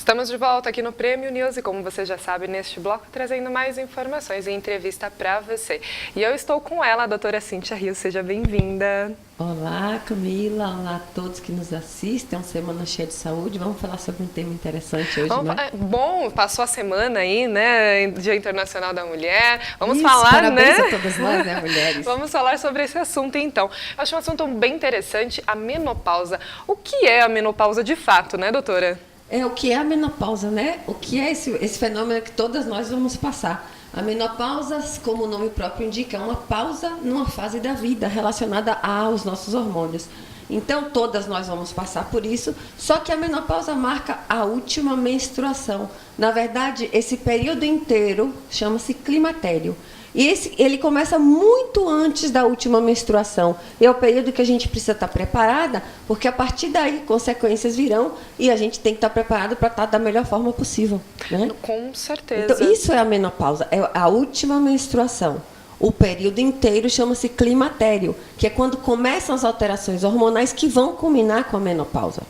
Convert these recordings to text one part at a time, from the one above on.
Estamos de volta aqui no Prêmio News e, como você já sabe, neste bloco trazendo mais informações e entrevista para você. E eu estou com ela, a doutora Cíntia Rios, seja bem-vinda. Olá, Camila, olá a todos que nos assistem, é uma semana cheia de saúde, vamos falar sobre um tema interessante hoje, né? Bom, passou a semana aí, né, Dia Internacional da Mulher, vamos Isso, falar, parabéns né? a todas nós, né, mulheres? Vamos falar sobre esse assunto, então. Eu acho um assunto bem interessante, a menopausa. O que é a menopausa de fato, né, doutora? O que é a menopausa, né? O que é esse fenômeno que todas nós vamos passar? A menopausa, como o nome próprio indica, é uma pausa numa fase da vida relacionada aos nossos hormônios. Então, todas nós vamos passar por isso, só que a menopausa marca a última menstruação. Na verdade, esse período inteiro chama-se climatério. E ele começa muito antes da última menstruação. E é o período que a gente precisa estar preparada, porque a partir daí consequências virão e a gente tem que estar preparado para estar da melhor forma possível, né? Com certeza. Então, isso é a menopausa, é a última menstruação. O período inteiro chama-se climatério, que é quando começam as alterações hormonais que vão culminar com a menopausa.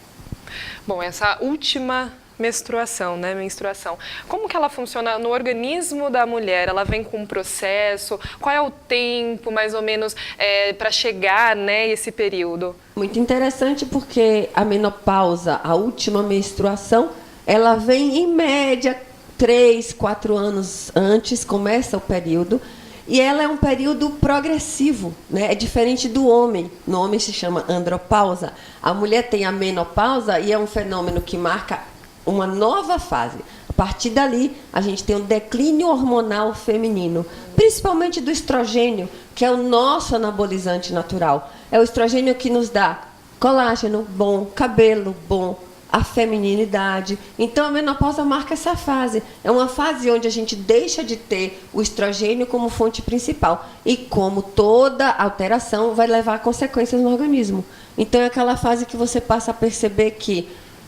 Bom, essa última menstruação, né? Menstruação. Como que ela funciona no organismo da mulher? Ela vem com um processo? Qual é o tempo, mais ou menos, para chegar, né, esse período? Muito interessante, porque a menopausa, a última menstruação, ela vem em média 3, 4 anos antes, começa o período, e ela é um período progressivo, né? É diferente do homem. No homem se chama andropausa. A mulher tem a menopausa e é um fenômeno que marca uma nova fase. A partir dali, a gente tem um declínio hormonal feminino, principalmente do estrogênio, que é o nosso anabolizante natural. É o estrogênio que nos dá colágeno bom, cabelo bom, a femininidade. Então, a menopausa marca essa fase. É uma fase onde a gente deixa de ter o estrogênio como fonte principal. E como toda alteração vai levar a consequências no organismo. Então, é aquela fase que você passa a perceber que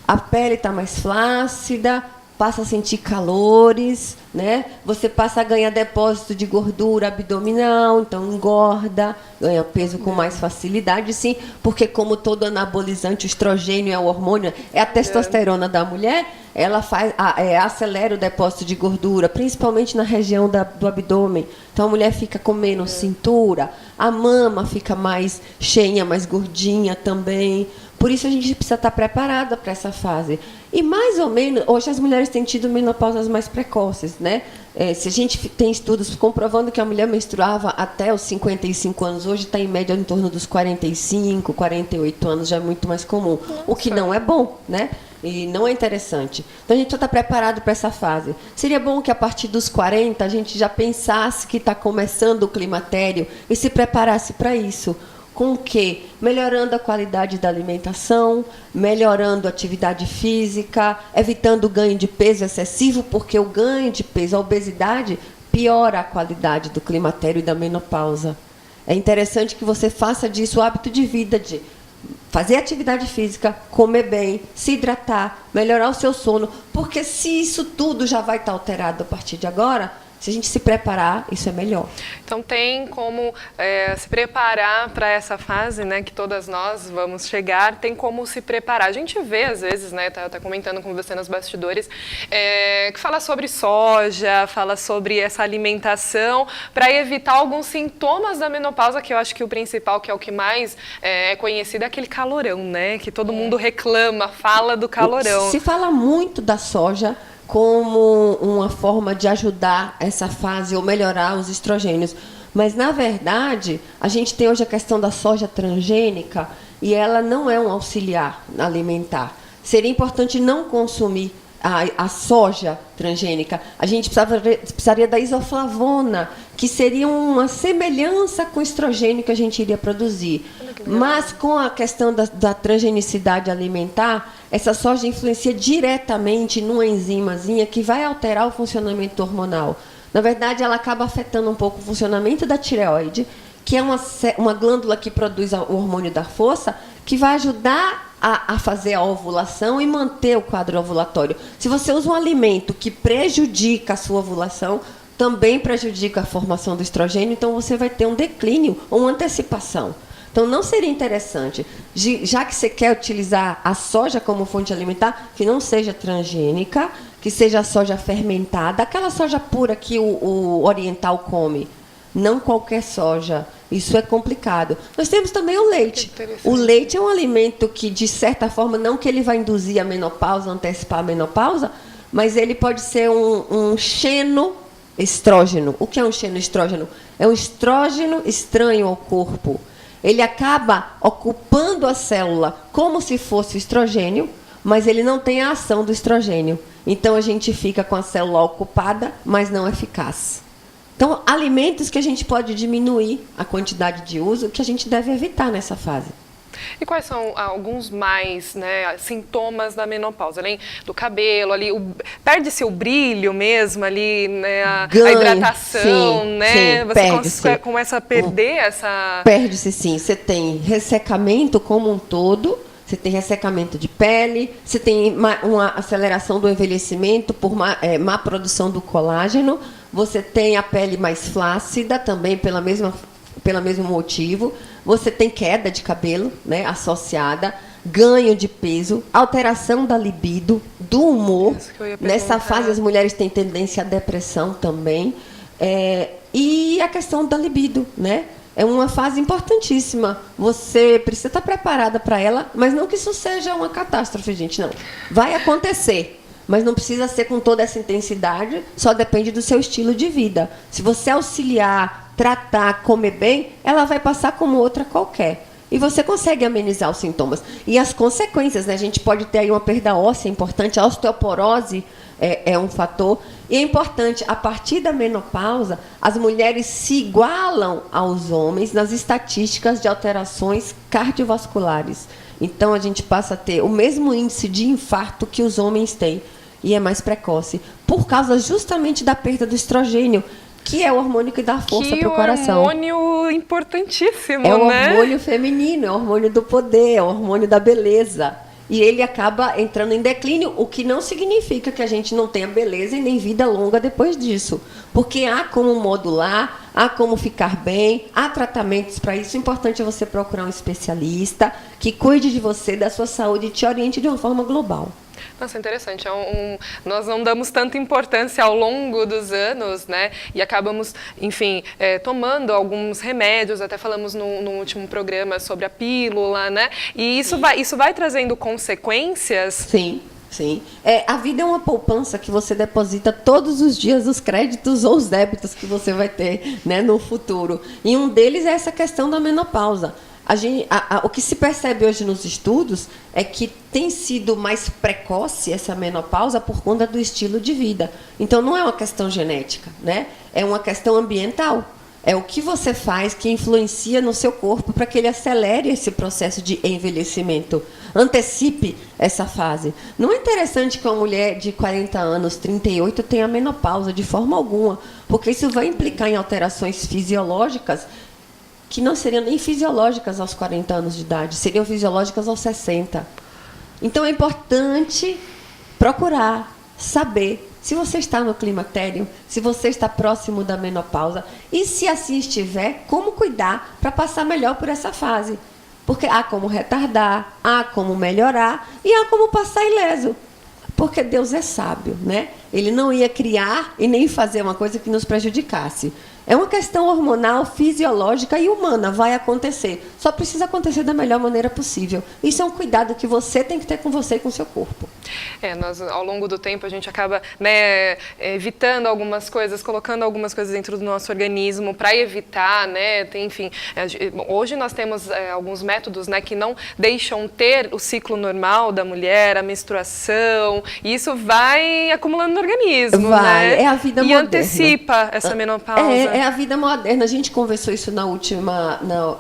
a pele está mais flácida, passa a sentir calores, né? Você passa a ganhar depósito de gordura abdominal, então engorda, ganha peso com mais facilidade, sim, porque como todo anabolizante, o estrogênio é o hormônio, é a testosterona da mulher, ela acelera o depósito de gordura, principalmente na região do abdômen. Então a mulher fica com menos cintura, a mama fica mais cheia, mais gordinha também. Por isso a gente precisa estar preparada para essa fase. E mais ou menos, hoje as mulheres têm tido menopausas mais precoces, né? Se a gente tem estudos comprovando que a mulher menstruava até os 55 anos, hoje está em média em torno dos 45, 48 anos, já é muito mais comum. Nossa. O que não é bom, né? E não é interessante. Então a gente precisa estar preparado para essa fase. Seria bom que a partir dos 40 a gente já pensasse que está começando o climatério e se preparasse para isso. Com o quê? Melhorando a qualidade da alimentação, melhorando a atividade física, evitando o ganho de peso excessivo, porque o ganho de peso, a obesidade, piora a qualidade do climatério e da menopausa. É interessante que você faça disso o hábito de vida, de fazer atividade física, comer bem, se hidratar, melhorar o seu sono, porque se isso tudo já vai estar alterado a partir de agora, se a gente se preparar, isso é melhor. Então tem como se preparar para essa fase, né, que todas nós vamos chegar, tem como se preparar. A gente vê às vezes, né, tá comentando com você nos bastidores, que fala sobre soja, fala sobre essa alimentação para evitar alguns sintomas da menopausa, que eu acho que o principal, que é o que mais é conhecido, é aquele calorão, né, que todo mundo reclama, fala do calorão. Se fala muito da soja como uma forma de ajudar essa fase ou melhorar os estrogênios. Mas, na verdade, a gente tem hoje a questão da soja transgênica e ela não é um auxiliar alimentar. Seria importante não consumir a soja transgênica. A gente precisaria da isoflavona, que seria uma semelhança com o estrogênio que a gente iria produzir. Mas, com a questão da transgenicidade alimentar, essa soja influencia diretamente numa enzimazinha que vai alterar o funcionamento hormonal. Na verdade, ela acaba afetando um pouco o funcionamento da tireoide, que é uma glândula que produz o hormônio da força, que vai ajudar a fazer a ovulação e manter o quadro ovulatório. Se você usa um alimento que prejudica a sua ovulação, também prejudica a formação do estrogênio, então você vai ter um declínio ou uma antecipação. Então, não seria interessante, já que você quer utilizar a soja como fonte alimentar, que não seja transgênica, que seja a soja fermentada, aquela soja pura que o oriental come, não qualquer soja. Isso é complicado. Nós temos também o leite. O leite é um alimento que, de certa forma, não que ele vai induzir a menopausa, antecipar a menopausa, mas ele pode ser um xenoestrógeno. O que é um xenoestrógeno? É um estrógeno estranho ao corpo. Ele acaba ocupando a célula como se fosse o estrogênio, mas ele não tem a ação do estrogênio. Então, a gente fica com a célula ocupada, mas não eficaz. Então, alimentos que a gente pode diminuir a quantidade de uso, que a gente deve evitar nessa fase. E quais são alguns mais, né, sintomas da menopausa? Além do cabelo, ali, perde-se o brilho mesmo ali, né, a hidratação, sim, né? Sim, você começa a perder essa... Perde-se, sim. Você tem ressecamento como um todo, você tem ressecamento de pele, você tem uma aceleração do envelhecimento por má produção do colágeno, você tem a pele mais flácida também pelo mesmo motivo, você tem queda de cabelo, né, associada, ganho de peso, alteração da libido, do humor. Nessa fase, as mulheres têm tendência à depressão também. E a questão da libido, né? É uma fase importantíssima. Você precisa estar preparada para ela, mas não que isso seja uma catástrofe, gente, não. Vai acontecer, mas não precisa ser com toda essa intensidade, só depende do seu estilo de vida. Se você auxiliar, tratar, comer bem, ela vai passar como outra qualquer. E você consegue amenizar os sintomas. E as consequências, né? A gente pode ter aí uma perda óssea importante, a osteoporose é um fator. E é importante, a partir da menopausa, as mulheres se igualam aos homens nas estatísticas de alterações cardiovasculares. Então, a gente passa a ter o mesmo índice de infarto que os homens têm. E é mais precoce, por causa justamente da perda do estrogênio, que é o hormônio que dá força para o coração. É um hormônio importantíssimo, né? É o né? hormônio feminino, é o hormônio do poder, é o hormônio da beleza. E ele acaba entrando em declínio, o que não significa que a gente não tenha beleza e nem vida longa depois disso. Porque há como modular, há como ficar bem, há tratamentos para isso. O importante é você procurar um especialista que cuide de você, da sua saúde e te oriente de uma forma global. Nossa, interessante. Nós não damos tanta importância ao longo dos anos, né? E acabamos, enfim, tomando alguns remédios. Até falamos no último programa sobre a pílula, né? E isso vai trazendo consequências? Sim. Sim. A vida é uma poupança que você deposita todos os dias os créditos ou os débitos que você vai ter, né, no futuro. E um deles é essa questão da menopausa. O que se percebe hoje nos estudos é que tem sido mais precoce essa menopausa por conta do estilo de vida. Então, não é uma questão genética, né? É uma questão ambiental. É o que você faz que influencia no seu corpo para que ele acelere esse processo de envelhecimento, antecipe essa fase. Não é interessante que uma mulher de 40 anos, 38, tenha menopausa de forma alguma, porque isso vai implicar em alterações fisiológicas que não seriam nem fisiológicas aos 40 anos de idade, seriam fisiológicas aos 60. Então, é importante procurar saber se você está no climatério, se você está próximo da menopausa e, se assim estiver, como cuidar para passar melhor por essa fase. Porque há como retardar, há como melhorar e há como passar ileso. Porque Deus é sábio, né? Ele não ia criar e nem fazer uma coisa que nos prejudicasse. É uma questão hormonal, fisiológica e humana, vai acontecer. Só precisa acontecer da melhor maneira possível. Isso é um cuidado que você tem que ter com você e com o seu corpo. Nós, ao longo do tempo, a gente acaba, né, evitando algumas coisas, colocando algumas coisas dentro do nosso organismo para evitar, né, enfim. Hoje nós temos alguns métodos, né, que não deixam ter o ciclo normal da mulher, a menstruação, e isso vai acumulando no organismo, vai, né? É a vida moderna. E antecipa essa menopausa. É a vida moderna. A gente conversou isso no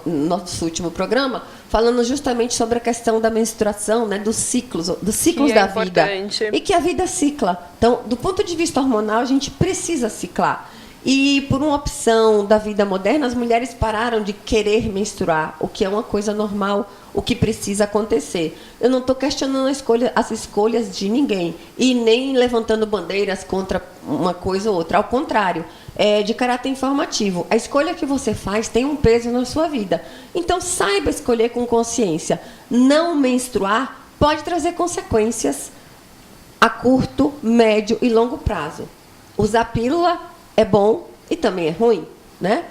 nosso último programa, falando justamente sobre a questão da menstruação, né, dos ciclos da vida. E que a vida cicla. Então, do ponto de vista hormonal, a gente precisa ciclar. E por uma opção da vida moderna, as mulheres pararam de querer menstruar, o que é uma coisa normal, o que precisa acontecer. Eu não estou questionando as escolhas de ninguém e nem levantando bandeiras contra uma coisa ou outra. Ao contrário, de caráter informativo. A escolha que você faz tem um peso na sua vida. Então, saiba escolher com consciência. Não menstruar pode trazer consequências a curto, médio e longo prazo. Usar pílula é bom e também é ruim, né?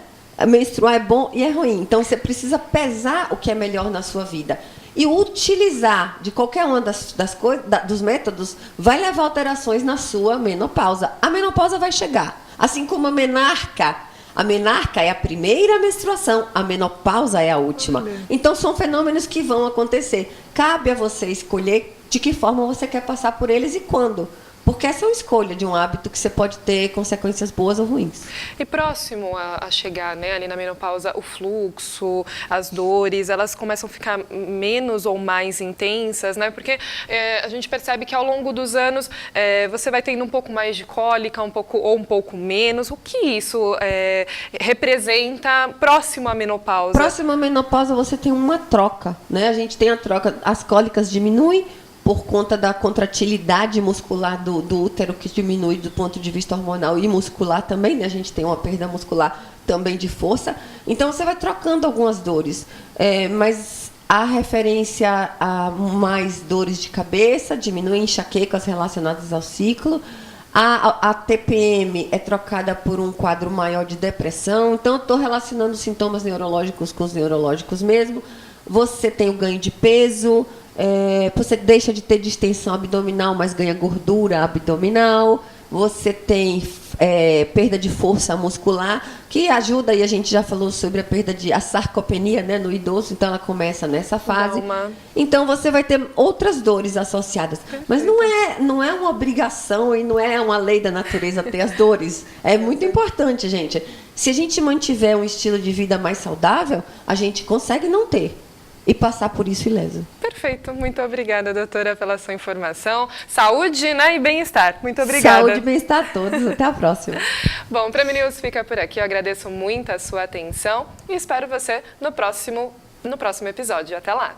Menstruar é bom e é ruim. Então, você precisa pesar o que é melhor na sua vida. E utilizar de qualquer uma dos métodos vai levar alterações na sua menopausa. A menopausa vai chegar. Assim como a menarca. A menarca é a primeira menstruação, a menopausa é a última. Então, são fenômenos que vão acontecer. Cabe a você escolher de que forma você quer passar por eles e quando. Porque essa é uma escolha de um hábito que você pode ter consequências boas ou ruins. E próximo a chegar, né, ali na menopausa, o fluxo, as dores, elas começam a ficar menos ou mais intensas, né? Porque a gente percebe que ao longo dos anos você vai tendo um pouco mais de cólica, um pouco menos. O que isso representa próximo à menopausa? Próximo à menopausa você tem uma troca, né? A gente tem a troca, as cólicas diminuem por conta da contratilidade muscular do útero, que diminui do ponto de vista hormonal e muscular também, né? A gente tem uma perda muscular também de força. Então, você vai trocando algumas dores. Mas a referência a mais dores de cabeça, diminui enxaquecas relacionadas ao ciclo. A TPM é trocada por um quadro maior de depressão. Então, eu estou relacionando sintomas neurológicos com os neurológicos mesmo. Você tem o ganho de peso. Você deixa de ter distensão abdominal, mas ganha gordura abdominal. Você tem perda de força muscular, que ajuda, e a gente já falou sobre a sarcopenia, né, no idoso, então ela começa nessa fase. Então você vai ter outras dores associadas. Perfeito. Mas não é uma obrigação e não é uma lei da natureza ter as dores. É muito importante, gente. Se a gente mantiver um estilo de vida mais saudável, a gente consegue não ter e passar por isso ileso. Perfeito. Muito obrigada, doutora, pela sua informação. Saúde, né, e bem-estar. Muito obrigada. Saúde e bem-estar a todos. Até a próxima. Bom, Prêmio News fica por aqui. Eu agradeço muito a sua atenção e espero você no próximo episódio. Até lá.